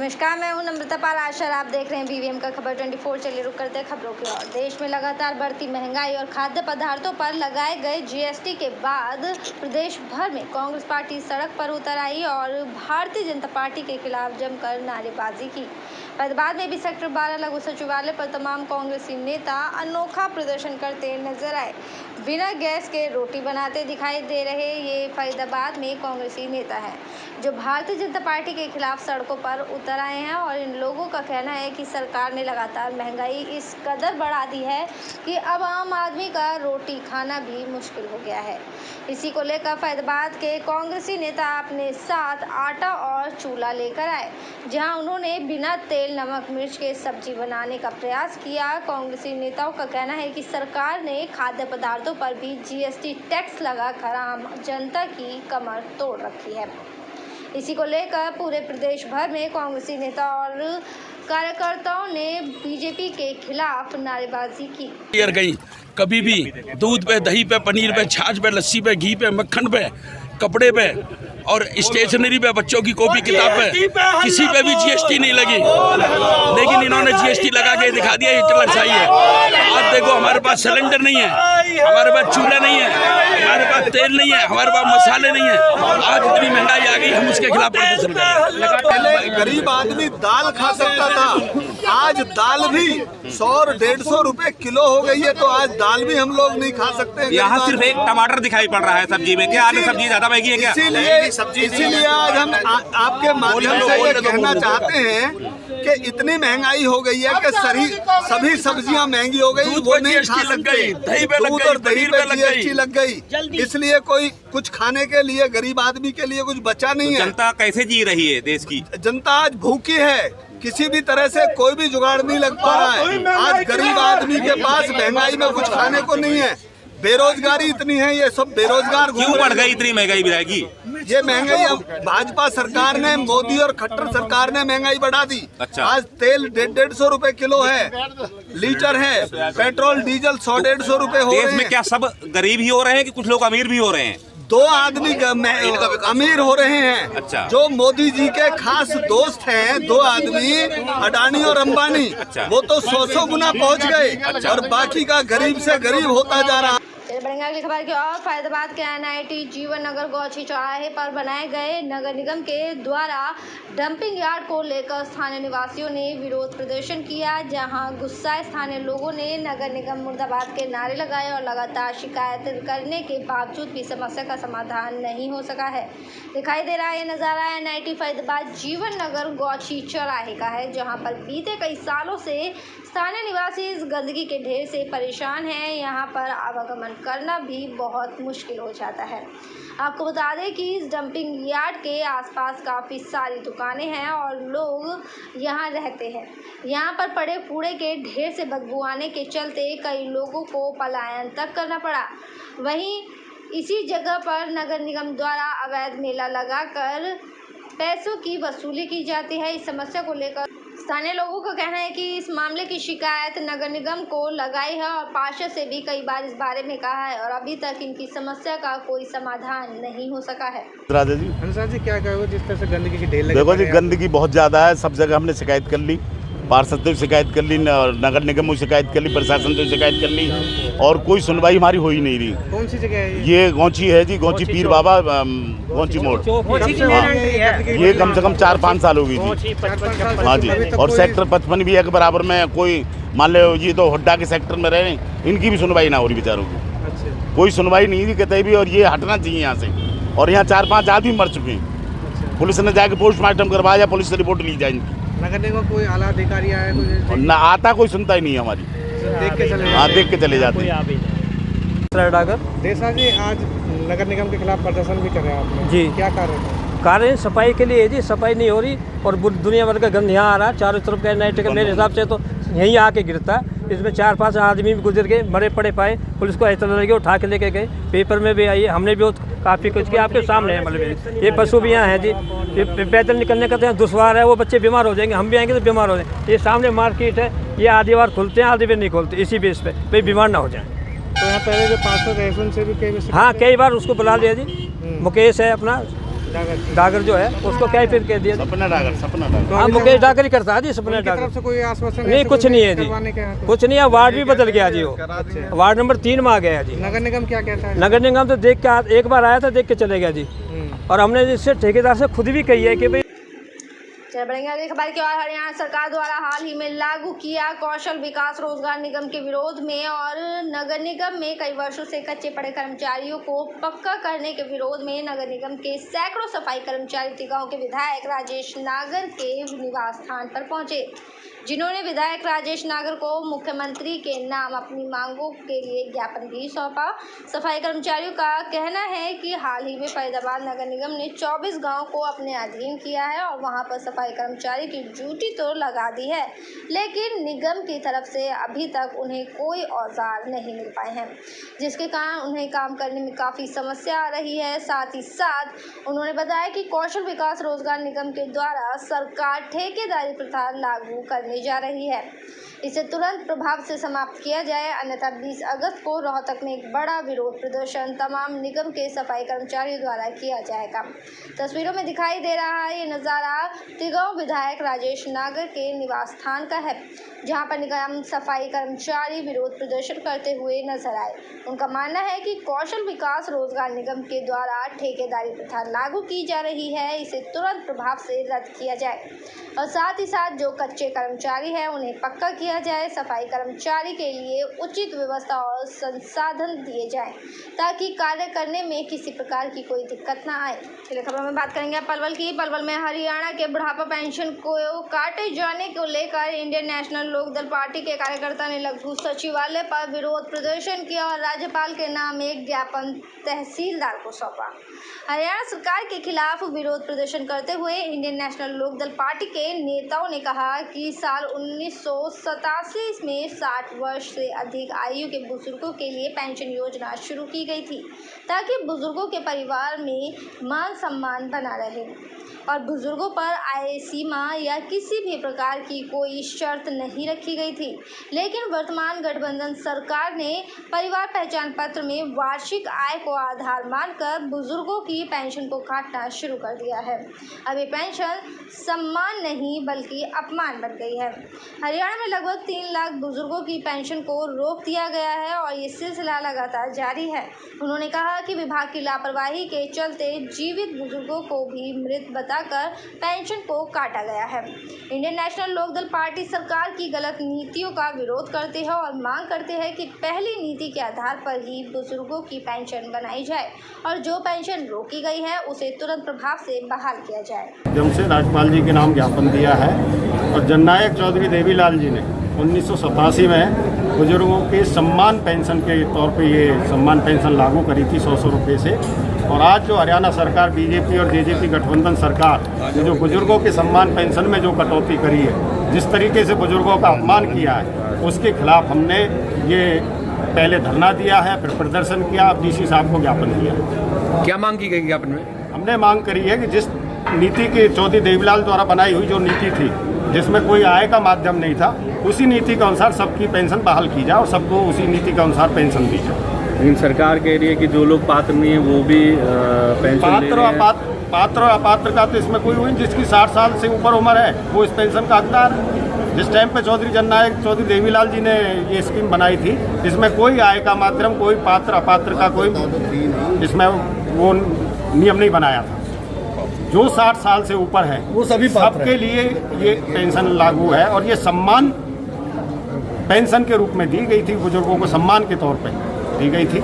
नमस्कार, मैं हूं नम्रता पाल। आशा आप देख रहे हैं BVM का खबर 24। चलिए रुक करते हैं खबरों की ओर। देश में लगातार बढ़ती महंगाई और खाद्य पदार्थों पर लगाए गए GST के बाद प्रदेश भर में कांग्रेस पार्टी सड़क पर उतर आई और भारतीय जनता पार्टी के खिलाफ जमकर नारेबाजी की। फैजाबाद में भी सेक्टर 12 लघु सचिवालय पर तमाम कांग्रेसी नेता अनोखा प्रदर्शन करते नजर आए। बिना गैस के रोटी बनाते दिखाई दे रहे ये फैजाबाद में कांग्रेसी नेता हैं जो भारतीय जनता पार्टी के खिलाफ सड़कों पर उतर आए हैं और इन लोगों का कहना है कि सरकार ने लगातार महंगाई इस कदर बढ़ा दी है कि अब आम आदमी का रोटी खाना भी मुश्किल हो गया है। इसी को लेकर फैजाबाद के कांग्रेसी नेता अपने साथ आटा और चूल्हा लेकर आए, जहां उन्होंने बिना तेल नमक मिर्च के सब्जी बनाने का प्रयास किया। कांग्रेसी नेताओं का कहना है कि सरकार ने खाद्य पदार्थों पर भी GST टैक्स लगाकर आम जनता की कमर तोड़ रखी है। इसी को लेकर पूरे प्रदेश भर में कांग्रेसी नेता और कार्यकर्ताओं ने बीजेपी के खिलाफ नारेबाजी की। गई कभी भी दूध पे, दही पे, पनीर पे, छाछ पे, लस्सी पे, घी पे, मक्खन पे, कपड़े पे और स्टेशनरी पे, बच्चों की कॉपी किताब पे किसी पे भी GST नहीं लगी, लेकिन इन्होंने GST लगा के दिखा दिया हिटलरशाही है। आज देखो हमारे पास सिलेंडर नहीं है, हमारे पास चूल्हा नहीं है, हमारे पास तेल नहीं है, हमारे पास मसाले नहीं है। आज इतनी महंगाई आ गई, हम उसके खिलाफ प्रदर्शन कर रहे हैं। पहले गरीब आदमी दाल खा सकता था, आज दाल भी 100-150 रुपए किलो हो गई है, तो आज दाल भी हम लोग नहीं खा सकते। यहाँ सिर्फ एक टमाटर दिखाई पड़ रहा है सब्जी में, क्या अन्य सब्जी ज्यादा महंगी है क्या? इसीलिए आज हम आपके माध्यम से ये कहना चाहते हैं कि इतनी महंगाई हो गई है कि सभी सब्जियां महंगी हो गई, वो नहीं खा सकते। दूध और दही पे GST लग गई, इसलिए कोई कुछ खाने के लिए गरीब आदमी के लिए कुछ बचा नहीं है। जनता कैसे जी रही है देश की? जनता आज भूखी है, किसी भी तरह से कोई भी जुगाड़ नहीं लग पा रहा है। आज गरीब आदमी के पास महंगाई में कुछ खाने को नहीं है, बेरोजगारी इतनी है, ये सब बेरोजगार क्यों बढ़ गई इतनी महंगाई विधायकी? ये महंगाई भाजपा सरकार ने, मोदी और खट्टर सरकार ने महंगाई बढ़ा दी। अच्छा। आज तेल 150 रुपए किलो है, लीटर है, पेट्रोल डीजल 100-150 रुपए हो रहे हैं। देश में क्या सब गरीब ही हो रहे हैं कि कुछ लोग अमीर भी हो रहे हैं? 2 आदमी अमीर हो रहे हैं। अच्छा। जो मोदी जी के खास दोस्त हैं, 2 आदमी अडानी और अंबानी। अच्छा। वो तो 100 गुना पहुंच गए। अच्छा। और बाकी का गरीब से गरीब होता जा रहा है। बढ़ेंगे अगली खबर की ओर। फैजाबाद के NIT जीवन नगर गौची चौराहे पर बनाए गए नगर निगम के द्वारा डंपिंग यार्ड को लेकर स्थानीय निवासियों ने विरोध प्रदर्शन किया, जहां गुस्साए स्थानीय लोगों ने नगर निगम मुर्दाबाद के नारे लगाए और लगातार शिकायत करने के बावजूद भी समस्या का समाधान नहीं हो सका है। दिखाई दे रहा है ये नज़ारा NIT फैजाबाद जीवन नगर गौची चौराहे का है, जहाँ पर बीते कई सालों से स्थानीय निवासी इस गंदगी के ढेर से परेशान हैं। यहाँ पर आवागमन करना भी बहुत मुश्किल हो जाता है। आपको बता दें कि इस डंपिंग यार्ड के आसपास काफ़ी सारी दुकानें हैं और लोग यहाँ रहते हैं। यहाँ पर पड़े कूड़े के ढेर से बदबू आने के चलते कई लोगों को पलायन तक करना पड़ा। वहीं इसी जगह पर नगर निगम द्वारा अवैध मेला लगाकर पैसों की वसूली की जाती है। इस समस्या को लेकर स्थानीय लोगों का कहना है कि इस मामले की शिकायत नगर निगम को लगाई है और पार्षद से भी कई बार इस बारे में कहा है और अभी तक इनकी समस्या का कोई समाधान नहीं हो सका है। राजा जी, अनुसार जी क्या कहोगे जिस तरह से गंदगी की ढेर लगी? देखो जी, गंदगी बहुत ज़्यादा है, सब जगह हमने शिकायत कर ली, पार्षद से शिकायत कर ली, नगर निगम में शिकायत कर ली, प्रशासन से शिकायत कर ली और कोई सुनवाई हमारी हो ही नहीं रही। कौन सी जगह है ये गौची है जी, गौची पीर बाबा गौची मोड़। ये कम से कम 4-5 साल हो गई थी। हाँ जी, और सेक्टर 55 भी है के बराबर में। कोई मान लो ये तो हुड्डा के सेक्टर में रहे, इनकी भी सुनवाई ना हो रही बेचारों की। कोई सुनवाई नहीं थी कहते भी, और ये हटना चाहिए यहाँ से। और यहाँ 4-5 आदमी मर चुके हैं। पुलिस ने जाके पोस्टमार्टम करवाया, पुलिस से रिपोर्ट ली जाए इनकी। नगर निगम कोई आला अधिकारी आया ना, आता कोई सुनता ही नहीं है हमारी। देख के चले? हाँ, देख के चले जाते हैं। देशा जी, आज नगर निगम के खिलाफ प्रदर्शन भी कर रहे हैं आपने जी, क्या कार्य सफाई के लिए है जी। सफाई नहीं हो रही और दुनिया भर का गंद यहाँ आ रहा है चारों तरफ का। NIT का मेरे हिसाब से तो यहीं आके गिरता है। इसमें 4-5 आदमी भी गुजर गए, मरे पड़े पाए, पुलिस को ऐसा लगे उठा के लेके गए। पेपर में भी आई है, हमने भी काफ़ी कुछ किया, आपके सामने है। मतलब ये पशु भी यहाँ है जी, ये पैदल निकलने का तो दुश्वार है, वो बच्चे बीमार हो जाएंगे, हम भी आएंगे तो बीमार हो जाएंगे। ये सामने मार्केट है, ये आधी बार खुलते हैं, आधी बार नहीं खुलते, इसी बेस पे भाई बीमार ना हो जाए। तो यहाँ पहले जो पार्षद है उनसे भी हाँ, कई बार उसको बुला लिया जी। मुकेश है अपना, डागर जो है उसको क्या फिर कह दिया। सपना डागर हाँ, मुकेश डागर ही करता है जी। सपना उनकी तरफ डागर से कोई आश्वासन नहीं, कुछ नहीं है जी, कुछ नहीं है। वार्ड भी बदल गया जी, वो वार्ड नंबर 3 में आ गया जी। नगर निगम क्या कहता है? नगर निगम तो देख के एक बार आया था, देख के चले गया जी। और हमने इससे ठेकेदार से खुद भी कही है कि भाई। चल बढ़ेंगे अगली खबर की ओर। हरियाणा सरकार द्वारा हाल ही में लागू किया कौशल विकास रोजगार निगम के विरोध में और नगर निगम में कई वर्षों से कच्चे पड़े कर्मचारियों को पक्का करने के विरोध में नगर निगम के सैकड़ों सफाई कर्मचारी तिगांव के विधायक राजेश नागर के निवास स्थान पर पहुंचे, जिन्होंने विधायक राजेश नागर को मुख्यमंत्री के नाम अपनी मांगों के लिए ज्ञापन भी सौंपा। सफाई कर्मचारियों का कहना है कि हाल ही में फरीदाबाद नगर निगम ने 24 गांव को अपने अधीन किया है और वहां पर सफाई कर्मचारी की ड्यूटी तो लगा दी है, लेकिन निगम की तरफ से अभी तक उन्हें कोई औजार नहीं मिल पाए हैं, जिसके कारण उन्हें काम करने में काफ़ी समस्या आ रही है। साथ ही साथ उन्होंने बताया कि कौशल विकास रोजगार निगम के द्वारा सरकार ठेकेदारी प्रथा लागू करने जा रही है, इसे तुरंत प्रभाव से समाप्त किया जाए, अन्यथा 20 अगस्त को रोहतक में एक बड़ा विरोध प्रदर्शन तमाम निगम के सफाई कर्मचारियों द्वारा किया जाएगा। तस्वीरों में दिखाई दे रहा है ये नज़ारा तिगांव विधायक राजेश नागर के निवास स्थान का है, जहां पर निगम सफाई कर्मचारी विरोध प्रदर्शन करते हुए नजर आए। उनका मानना है कि कौशल विकास रोजगार निगम के द्वारा ठेकेदारी प्रथा लागू की जा रही है, इसे तुरंत प्रभाव से रद्द किया जाए और साथ ही साथ जो कच्चे कर्मचारी हैं उन्हें पक्का किया जाए। सफाई कर्मचारी के लिए उचित व्यवस्था और संसाधन दिए जाएं ताकि कार्य करने में किसी प्रकार की कोई दिक्कत ना आए। चलिए खबरों में बात करेंगे पलवल की। पलवल में हरियाणा के बुढ़ापा पेंशन को काटे जाने को लेकर इंडियन नेशनल लोकदल पार्टी के कार्यकर्ता ने लघु सचिवालय पर विरोध प्रदर्शन किया और राज्यपाल के नाम एक ज्ञापन तहसीलदार को सौंपा। हरियाणा सरकार के खिलाफ विरोध प्रदर्शन करते हुए इंडियन नेशनल लोकदल पार्टी के नेताओं ने कहा कि साल 1987 में 60 वर्ष से अधिक आयु के बुजुर्गों के लिए पेंशन योजना शुरू की गई थी ताकि बुजुर्गों के परिवार में मान सम्मान बना रहे और बुजुर्गों पर आय सीमा या किसी भी प्रकार की कोई शर्त नहीं रखी गई थी। लेकिन वर्तमान गठबंधन सरकार ने परिवार पहचान पत्र में वार्षिक आय को आधार मानकर बुजुर्गों की पेंशन को काटना शुरू कर दिया है। अब ये पेंशन सम्मान नहीं बल्कि अपमान बन गई है। हरियाणा में लगभग 3 लाख बुजुर्गों की पेंशन को रोक दिया गया है और ये सिलसिला लगातार जारी है। उन्होंने कहा कि विभाग की लापरवाही के चलते जीवित बुजुर्गों को भी मृत बताकर पेंशन को काटा गया है। इंडियन नेशनल लोकदल पार्टी सरकार की गलत नीतियों का विरोध करते हैं और मांग करते हैं कि पहली नीति के आधार पर ही बुजुर्गों की पेंशन बनाई जाए और जो पेंशन रोकी गई है उसे तुरंत प्रभाव से बहाल किया जाए। जब से राज्यपाल जी के नाम ज्ञापन दिया है और जननायक चौधरी देवीलाल जी ने 1987 में बुजुर्गों के सम्मान पेंशन के तौर पे ये सम्मान पेंशन लागू करी थी 100 रुपये से, और आज जो हरियाणा सरकार बीजेपी और जेजेपी गठबंधन सरकार ने जो बुजुर्गों के सम्मान पेंशन में जो कटौती करी है, जिस तरीके से बुजुर्गों का अपमान किया है, उसके खिलाफ हमने ये पहले धरना दिया है, फिर प्रदर्शन किया, डीसी साहब को ज्ञापन दिया। क्या मांग की गई ज्ञापन में? हमने मांग करी है कि जिस नीति के चौधरी देवीलाल द्वारा बनाई हुई जो नीति थी जिसमें कोई आय का माध्यम नहीं था, उसी नीति के अनुसार सबकी पेंशन बहाल की जाए और सबको उसी नीति के अनुसार पेंशन दी जाए। लेकिन सरकार कह रही है कि जो लोग पात्र नहीं है वो भी पेंशन पात्र और अपात्र का तो इसमें कोई हुई, जिसकी 60 साल से ऊपर उम्र है वो इस पेंशन का हकदार है। जिस टाइम पे चौधरी जननायक चौधरी देवीलाल जी ने ये स्कीम बनाई थी, इसमें कोई आय का माध्यम, कोई पात्र अपात्र का कोई इसमें वो नियम नहीं बनाया था। जो 60 साल से ऊपर है वो सभी सबके लिए ये पेंशन लागू है और ये सम्मान पेंशन के रूप में दी गई थी, बुजुर्गों को सम्मान के तौर पे दी गई थी।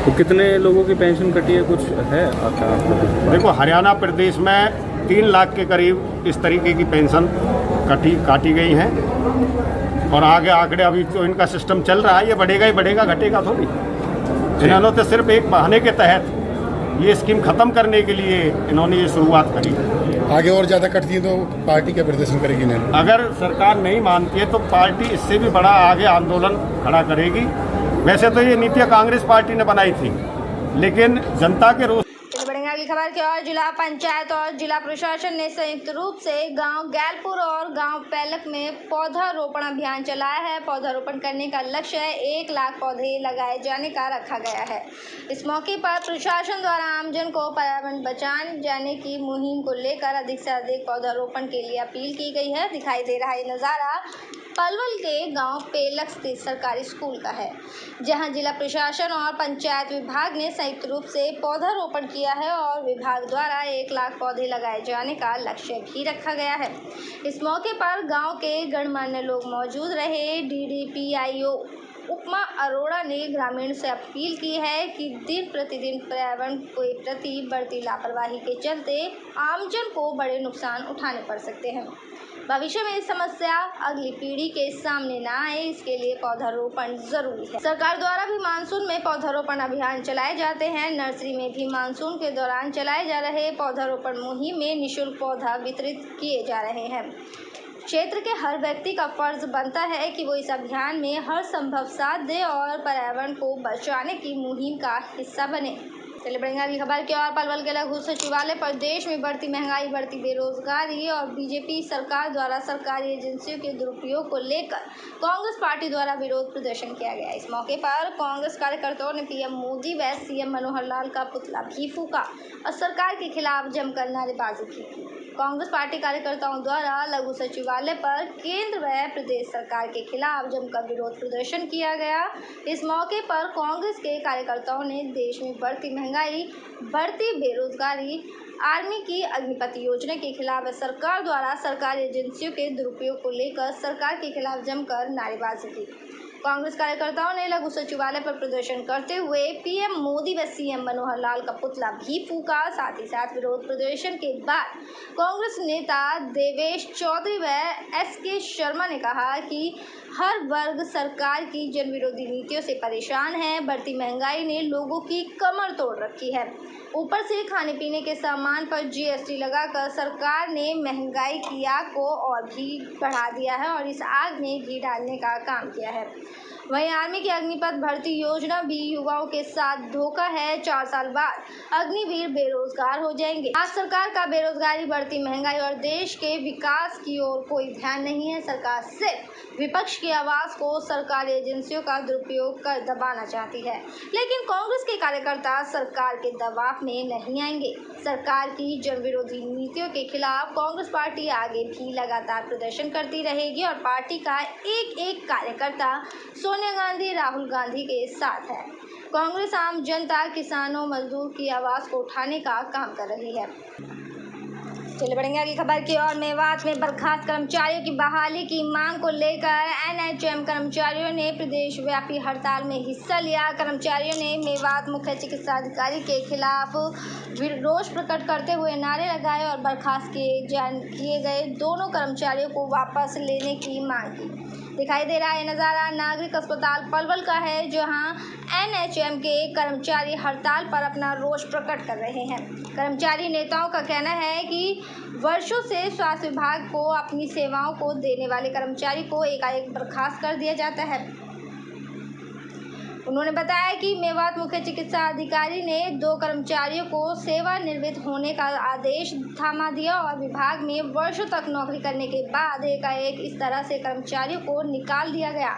तो कितने लोगों की पेंशन कटी है, कुछ है आपका? देखो, हरियाणा प्रदेश में 3 लाख के करीब इस तरीके की पेंशन काटी गई हैं और आगे आंकड़े अभी जो इनका सिस्टम चल रहा है ये बढ़ेगा ही बढ़ेगा, घटेगा थोड़ी। इन्होंने तो सिर्फ एक बहाने के तहत ये स्कीम खत्म करने के लिए इन्होंने ये शुरुआत करी। आगे और ज़्यादा कटती है तो पार्टी क्या प्रदर्शन करेगी? नहीं, अगर सरकार नहीं मानती है तो पार्टी इससे भी बड़ा आगे आंदोलन खड़ा करेगी। वैसे तो ये नीतियाँ कांग्रेस पार्टी ने बनाई थी, लेकिन जनता के रोष अगली खबर की ओर जिला पंचायत और जिला प्रशासन ने संयुक्त रूप से गांव गैलपुर और गांव पैलक में पौधारोपण अभियान चलाया है। पौधारोपण करने का लक्ष्य 1 लाख पौधे लगाए जाने का रखा गया है। इस मौके पर प्रशासन द्वारा आमजन को पर्यावरण बचाने जाने की मुहिम को लेकर अधिक से अधिक पौधारोपण के लिए अपील की गई है। दिखाई दे रहा है नज़ारा पलवल के गांव पेलक स्थित सरकारी स्कूल का है, जहां जिला प्रशासन और पंचायत विभाग ने संयुक्त रूप से पौधारोपण किया है और विभाग द्वारा 1 लाख पौधे लगाए जाने का लक्ष्य भी रखा गया है। इस मौके पर गांव के गणमान्य लोग मौजूद रहे। DDPIO उपमा अरोड़ा ने ग्रामीण से अपील की है कि दिन प्रतिदिन पर्यावरण के प्रति बढ़ती लापरवाही के चलते आमजन को बड़े नुकसान उठाने पड़ सकते हैं। भविष्य में इस समस्या अगली पीढ़ी के सामने न आए, इसके लिए पौधारोपण जरूरी है। सरकार द्वारा भी मानसून में पौधारोपण अभियान चलाए जाते हैं। नर्सरी में भी मानसून के दौरान चलाए जा रहे पौधारोपण मुहिम में निःशुल्क पौधा वितरित किए जा रहे हैं। क्षेत्र के हर व्यक्ति का फर्ज बनता है कि वो इस अभियान में हर संभव साथ दे और पर्यावरण को बचाने की मुहिम का हिस्सा बने। चलिए बढ़ेंगे अगली खबर की ओर। पलवल के लघु सचिवालय पर देश में बढ़ती महंगाई, बढ़ती बेरोजगारी और बीजेपी सरकार द्वारा सरकारी एजेंसियों के दुरुपयोग को लेकर कांग्रेस पार्टी द्वारा विरोध प्रदर्शन किया गया। इस मौके पर कांग्रेस कार्यकर्ताओं ने पीएम मोदी व सीएम मनोहर लाल का पुतला भी फूंका और सरकार के खिलाफ जमकर नारेबाजी की। कांग्रेस पार्टी कार्यकर्ताओं द्वारा लघु सचिवालय पर केंद्र व प्रदेश सरकार के खिलाफ जमकर विरोध प्रदर्शन किया गया। इस मौके पर कांग्रेस के कार्यकर्ताओं ने देश में बढ़ती महंगाई, बढ़ती बेरोजगारी, आर्मी की अग्निपथ योजना के खिलाफ सरकार द्वारा सरकारी एजेंसियों के दुरुपयोग को लेकर सरकार के खिलाफ जमकर नारेबाजी की। कांग्रेस कार्यकर्ताओं ने लघु सचिवालय पर प्रदर्शन करते हुए पीएम मोदी व सीएम मनोहर लाल का पुतला भी फूंका। साथ ही साथ विरोध प्रदर्शन के बाद कांग्रेस नेता देवेश चौधरी व SK शर्मा ने कहा कि हर वर्ग सरकार की जन विरोधी नीतियों से परेशान है। बढ़ती महंगाई ने लोगों की कमर तोड़ रखी है। ऊपर से खाने पीने के सामान पर GST लगाकर सरकार ने महंगाई की आग को और भी बढ़ा दिया है और इस आग में घी डालने का काम किया है। वहीं आर्मी की अग्निपथ भर्ती योजना भी युवाओं के साथ धोखा है। 4 साल बाद अग्निवीर बेरोजगार हो जाएंगे। आज सरकार का बेरोजगारी, बढ़ती महंगाई और देश के विकास की ओर कोई ध्यान नहीं है। सरकार सिर्फ विपक्ष की आवाज को सरकारी एजेंसियों का दुरुपयोग कर दबाना चाहती है, लेकिन कांग्रेस के कार्यकर्ता सरकार के दबाव में नहीं आएंगे। सरकार की जन विरोधी नीतियों के खिलाफ कांग्रेस पार्टी आगे भी लगातार प्रदर्शन करती रहेगी और पार्टी का एक कार्यकर्ता सोनिया गांधी, राहुल गांधी के साथ है। कांग्रेस आम जनता, किसानों, मजदूर की आवाज को उठाने का काम कर रही है। चलिए बढ़ेंगे अगली खबर की ओर। मेवात में बर्खास्त कर्मचारियों की बहाली की मांग को लेकर NHM कर्मचारियों ने प्रदेश व्यापी हड़ताल में हिस्सा लिया। कर्मचारियों ने मेवात मुख्य चिकित्सा अधिकारी के खिलाफ रोष प्रकट करते हुए नारे लगाए और बर्खास्त किए गए दोनों कर्मचारियों को वापस लेने की मांग की। दिखाई दे रहा है नज़ारा नागरिक अस्पताल पलवल का है, जहां NHM के कर्मचारी हड़ताल पर अपना रोष प्रकट कर रहे हैं। कर्मचारी नेताओं का कहना है कि वर्षों से स्वास्थ्य विभाग को अपनी सेवाओं को देने वाले कर्मचारी को एकाएक बर्खास्त कर दिया जाता है। उन्होंने बताया कि मेवात मुख्य चिकित्सा अधिकारी ने 2 कर्मचारियों को सेवानिवृत्त होने का आदेश थमा दिया और विभाग में वर्षों तक नौकरी करने के बाद एकाएक इस तरह से कर्मचारियों को निकाल दिया गया।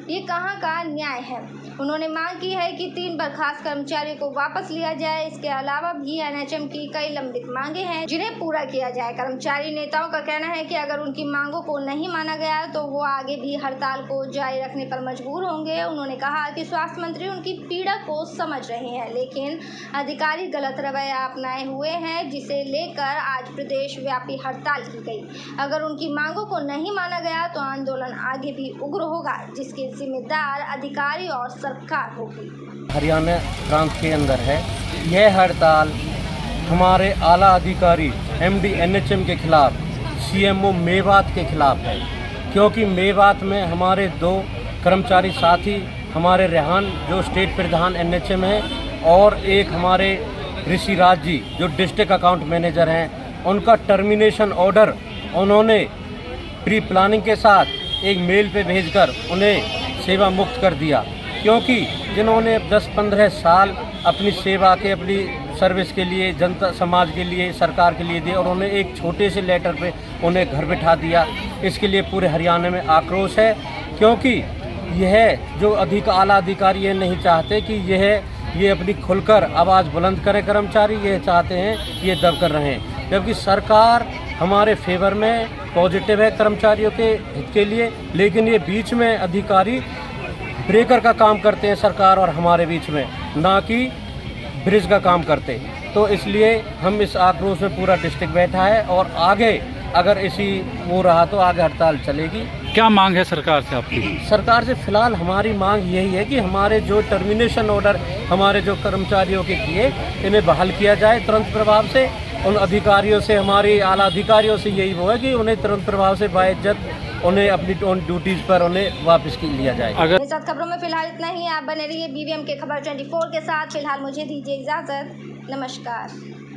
ये कहाँ का न्याय है। उन्होंने मांग की है कि 3 बर्खास्त कर्मचारियों को वापस लिया जाए। इसके अलावा भी NHM की कई लंबित मांगे हैं जिन्हें पूरा किया जाए। कर्मचारी नेताओं का कहना है कि अगर उनकी मांगों को नहीं माना गया तो वो आगे भी हड़ताल को जारी रखने पर मजबूर होंगे। उन्होंने कहा कि स्वास्थ्य मंत्री उनकी पीड़ा को समझ रहे हैं, लेकिन अधिकारी गलत रवैया अपनाए हुए हैं, जिसे लेकर आज प्रदेश व्यापी हड़ताल की गई। अगर उनकी मांगों को नहीं माना गया तो आंदोलन आगे भी उग्र होगा, जिसके जिम्मेदार अधिकारी और सरकार होगी। हरियाणा प्रांत के अंदर है। यह हड़ताल हमारे आला अधिकारी MD NHM के खिलाफ, CMO मेवात के खिलाफ है, क्योंकि मेवात में हमारे 2 कर्मचारी साथी, हमारे रेहान जो स्टेट प्रधान NHM है और एक हमारे ऋषि राज जी जो डिस्ट्रिक्ट अकाउंट मैनेजर हैं, उनका टर्मिनेशन ऑर्डर उन्होंने प्री प्लानिंग के साथ एक मेल पे भेजकर उन्हें सेवा मुक्त कर दिया, क्योंकि जिन्होंने 10-15 साल अपनी सेवा के अपनी सर्विस के लिए, जनता समाज के लिए, सरकार के लिए दिए और उन्हें एक छोटे से लेटर पे उन्हें घर बिठा दिया। इसके लिए पूरे हरियाणा में आक्रोश है, क्योंकि यह जो आला अधिकारी ये नहीं चाहते कि ये अपनी खुलकर आवाज़ बुलंद करें कर्मचारी, ये चाहते हैं ये दबकर रहें, जबकि सरकार हमारे फेवर में पॉजिटिव है कर्मचारियों के हित के लिए, लेकिन ये बीच में अधिकारी ब्रेकर का काम करते हैं सरकार और हमारे बीच में, ना कि ब्रिज का काम करते। तो इसलिए हम इस आक्रोश में पूरा डिस्ट्रिक्ट बैठा है और आगे अगर इसी वो रहा तो आगे हड़ताल चलेगी। क्या मांग है सरकार से आपकी? सरकार से फिलहाल हमारी मांग यही है कि हमारे जो टर्मिनेशन ऑर्डर हमारे जो कर्मचारियों के किए इन्हें बहाल किया जाए तुरंत प्रभाव से। उन अधिकारियों से, हमारे आला अधिकारियों से यही वो है कि उन्हें तुरंत प्रभाव से बाइज्जत उन्हें अपनी ड्यूटीज पर उन्हें वापस लिया जाए। मेरे साथ खबरों में फिलहाल इतना ही। आप बने रहिए BVM के खबर 24 के साथ। फिलहाल मुझे दीजिए इजाजत। नमस्कार।